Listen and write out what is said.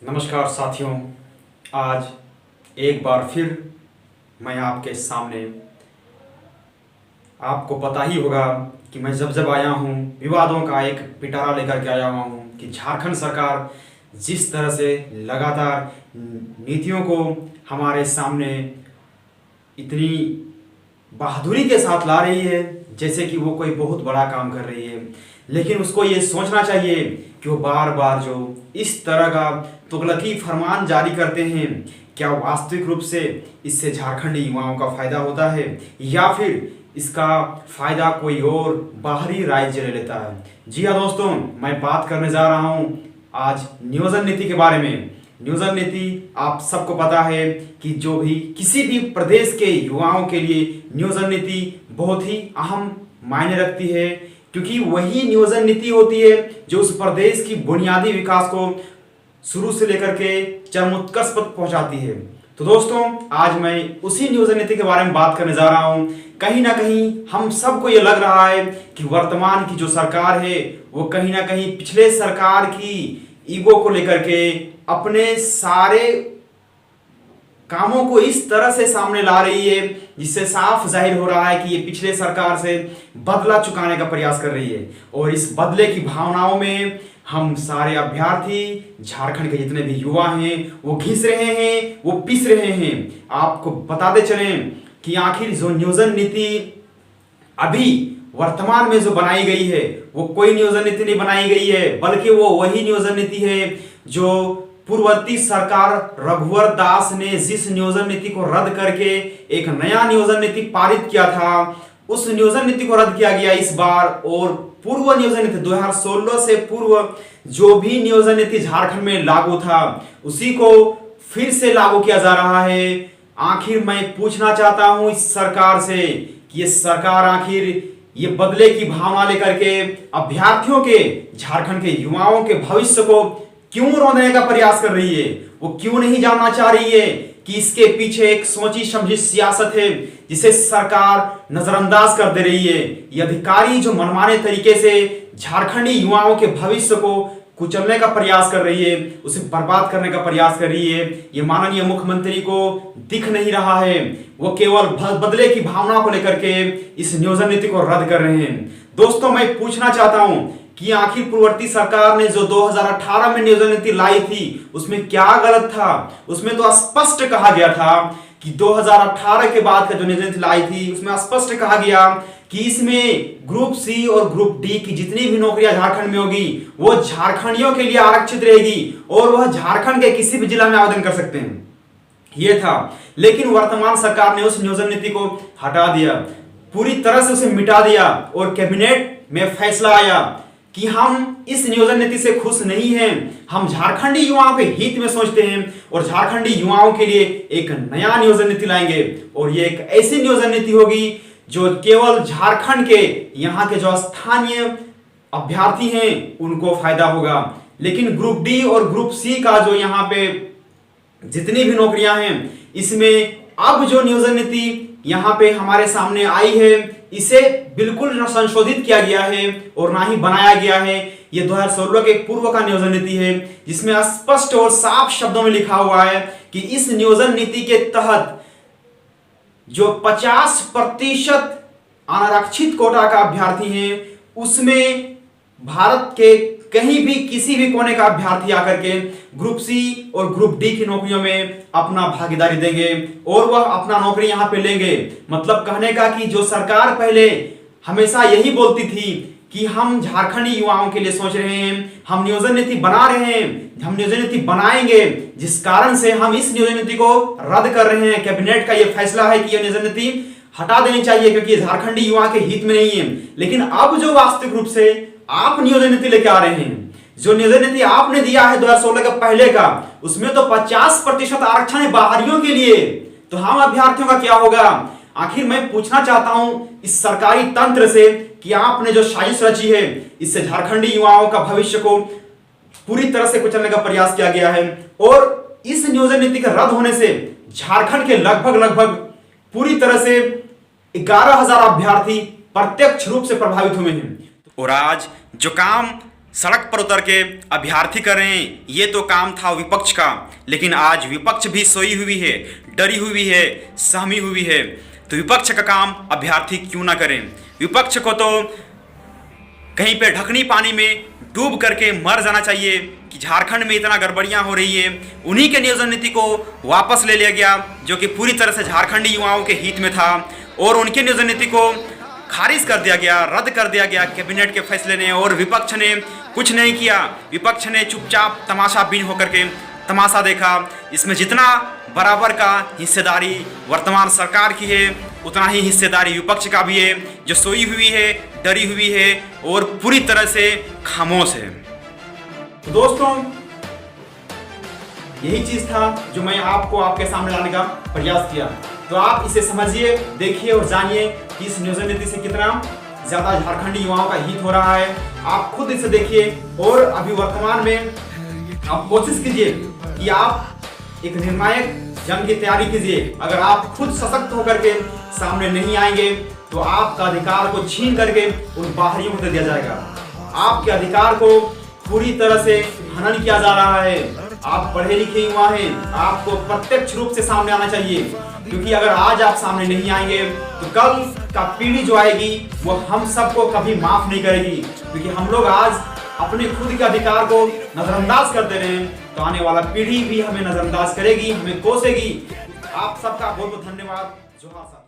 नमस्कार साथियों, आज एक बार फिर मैं आपके सामने, आपको पता ही होगा कि मैं जब जब आया हूँ विवादों का एक पिटारा लेकर के आया हुआ हूँ कि झारखंड सरकार जिस तरह से लगातार नीतियों को हमारे सामने इतनी बहादुरी के साथ ला रही है जैसे कि वो कोई बहुत बड़ा काम कर रही है, लेकिन उसको ये सोचना चाहिए कि वो बार बार जो इस तरह का तुगलकी फरमान जारी करते हैं, क्या वास्तविक रूप से इससे झारखंडी युवाओं का फायदा होता है या फिर इसका फायदा कोई और बाहरी राज्य ले लेता है। जी हाँ दोस्तों, मैं बात करने जा रहा हूँ आज नियोजन नीति के बारे में। नियोजन नीति आप सबको पता है कि जो भी किसी भी प्रदेश के युवाओं के लिए नियोजन नीति बहुत ही अहम मायने रखती है, क्योंकि वही नियोजन नीति होती है जो उस प्रदेश की बुनियादी विकास को शुरू से लेकर के चरमोत्कर्ष पर पहुंचाती है। तो दोस्तों, आज मैं उसी नियोजन नीति के बारे में बात करने जा रहा हूं। कहीं ना कहीं हम सबको ये लग रहा है कि वर्तमान की जो सरकार है वो कहीं ना कहीं पिछले सरकार की ईगो को लेकर के अपने सारे कामों को इस तरह से सामने ला रही है जिससे साफ जाहिर हो रहा है कि ये पिछले सरकार से बदला चुकाने का प्रयास कर रही है। और इस बदले की भावनाओं में हम सारे अभ्यर्थी, झारखंड के जितने भी युवा हैं वो घिस रहे हैं, वो पिस रहे हैं। आपको बताते चलें कि आखिर जो नियोजन नीति अभी वर्तमान में जो बनाई गई है वो कोई नियोजन नीति नहीं बनाई गई है, बल्कि वो वही नियोजन नीति है जो पूर्ववर्ती सरकार रघुवर दास ने जिस नियोजन नीति को रद्द करके एक नया नियोजन नीति पारित किया था, उस नियोजन नीति को रद्द किया गया इस बार। और पूर्व नियोजन नीति 2016 से पूर्व जो भी नियोजन नीति झारखंड में लागू था उसी को फिर से लागू किया जा रहा है। आखिर मैं पूछना चाहता हूं इस सरकार से कि ये सरकार आखिर ये बदले की भावना लेकर के अभ्यर्थियों के, झारखंड के युवाओं के भविष्य को क्यों रोकने का प्रयास कर रही है? वो क्यों नहीं जानना चाह रही है कि इसके पीछे एक सोची समझी सियासत है जिसे सरकार नजरअंदाज कर दे रही है। ये अधिकारी जो मनमाने तरीके से झारखंडी युवाओं के भविष्य को कुचलने का प्रयास कर रही है, उसे बर्बाद करने का प्रयास कर रही है, ये माननीय मुख्यमंत्री को दिख नहीं रहा है। वो केवल बदले की भावना को लेकर के इस नियोजन नीति को रद्द कर रहे हैं। दोस्तों, मैं पूछना चाहता हूं कि आखिर पूर्ववर्ती सरकार ने जो 2018 में नियोजन नीति लाई थी उसमें क्या गलत था? उसमें तो स्पष्ट कहा गया था कि 2018 के बाद का जो नियोजन नीति लाई थी उसमें स्पष्ट कहा गया कि इसमें ग्रुप सी और ग्रुप डी की जितनी भी नौकरियां झारखंड में होगी वो झारखंडियों के लिए आरक्षित रहेगी और वह झारखंड के किसी भी जिला में आवेदन कर सकते हैं, ये था। लेकिन वर्तमान सरकार ने उस नियोजन नीति को हटा दिया, पूरी तरह से उसे मिटा दिया और कैबिनेट में फैसला आया कि हम इस नियोजन नीति से खुश नहीं हैं। हम झारखंडी युवाओं के हित में सोचते हैं और झारखंडी युवाओं के लिए एक नया नियोजन नीति लाएंगे। और ये एक ऐसी नियोजन नीति होगी जो केवल झारखंड के यहाँ के जो स्थानीय अभ्यर्थी हैं उनको फायदा होगा, लेकिन ग्रुप डी और ग्रुप सी का जो यहाँ पे जितनी भी नौकरियां हैं इसमें अब जो नियोजन नीति यहाँ पे हमारे सामने आई है इसे बिल्कुल न संशोधित किया गया है और ना ही बनाया गया है। ये 2016 के पूर्व का नियोजन नीति है जिसमें स्पष्ट और साफ शब्दों में लिखा हुआ है कि इस नियोजन नीति के तहत जो 50% अनारक्षित कोटा का अभ्यर्थी है उसमें भारत के कहीं भी किसी भी कोने का अभ्यर्थी आकर के ग्रुप सी और ग्रुप डी की नौकरियों में अपना भागीदारी देंगे और वह अपना नौकरी यहां पे लेंगे। मतलब कहने का कि जो सरकार पहले हमेशा यही बोलती थी कि हम झारखंडी युवाओं के लिए सोच रहे हैं, हम नियोजन नीति बना रहे हैं, हम नियोजन नीति बनाएंगे, जिस कारण से हम इस नियोजन नीति को रद्द कर रहे हैं। कैबिनेट का यह फैसला है कि यह नियोजन नीति हटा देनी चाहिए क्योंकि झारखंडी युवा के हित में नहीं है। लेकिन अब जो वास्तविक रूप से आप नियोजन नीति लेके आ रहे हैं, जो नियोजन नीति आपने दिया है 2016 के पहले का, उसमें तो 50% आरक्षण है बाहरियों के लिए, तो हम अभ्यर्थियों का क्या होगा? आखिर मैं पूछना चाहता हूं इस सरकारी तंत्र से कि आपने जो साजिश रची है इससे झारखंडी युवाओं का भविष्य को पूरी तरह से कुचलने का प्रयास किया गया है और इस नियोजन नीति के रद्द होने से झारखंड के लगभग पूरी तरह से 11,000 अभ्यर्थी प्रत्यक्ष रूप से प्रभावित हुए हैं। और आज जो काम सड़क पर उतर के अभ्यर्थी कर रहे हैं। ये तो काम था विपक्ष का, लेकिन आज विपक्ष भी सोई हुई है, डरी हुई है, सहमी हुई है। तो विपक्ष का काम अभ्यर्थी क्यों ना करें। विपक्ष को तो कहीं पे ढकनी पानी में डूब करके मर जाना चाहिए कि झारखंड में इतना गड़बड़ियां हो रही है। उन्हीं के नियोजन नीति को वापस ले लिया गया जो कि पूरी तरह से झारखंडी युवाओं के हित में था, और उनके नियोजन नीति को खारिज कर दिया गया, रद्द कर दिया गया कैबिनेट के फैसले ने। और विपक्ष ने कुछ नहीं किया। विपक्ष ने चुपचाप तमाशा बीन होकर के तमाशा देखा। इसमें जितना बराबर का हिस्सेदारी वर्तमान सरकार की है, उतना ही हिस्सेदारी विपक्ष का भी है, जो सोई हुई है, डरी हुई है और पूरी तरह से खामोश है। तो दोस्तों, यही चीज था जो मैं आपको आपके सामने लाने का प्रयास किया। तो आप इसे समझिए, देखिए और जानिए कि इस नियोजन नीति से कितना ज्यादा झारखंडी युवाओं का हित हो रहा है। आप खुद इसे देखिए और अभी वर्तमान में आप कोशिश कीजिए कि आप एक निर्णायक जंग की तैयारी कीजिए। अगर आप खुद सशक्त होकर के सामने नहीं आएंगे तो आपका अधिकार को छीन करके उन बाहरियों को दे दिया जाएगा। आपके अधिकार को पूरी तरह से हनन किया जा रहा है। आप पढ़े लिखे युवा हैं, आपको प्रत्यक्ष रूप से सामने आना चाहिए, क्योंकि अगर आज आप सामने नहीं आएंगे तो कल का पीढ़ी जो आएगी वो हम सबको कभी माफ नहीं करेगी, क्योंकि हम लोग आज अपने खुद के अधिकार को नजरअंदाज कर दे रहे हैं। तो आने वाला पीढ़ी भी हमें नजरअंदाज करेगी, हमें कोसेगी। आप सबका बहुत बहुत धन्यवाद। जोहार।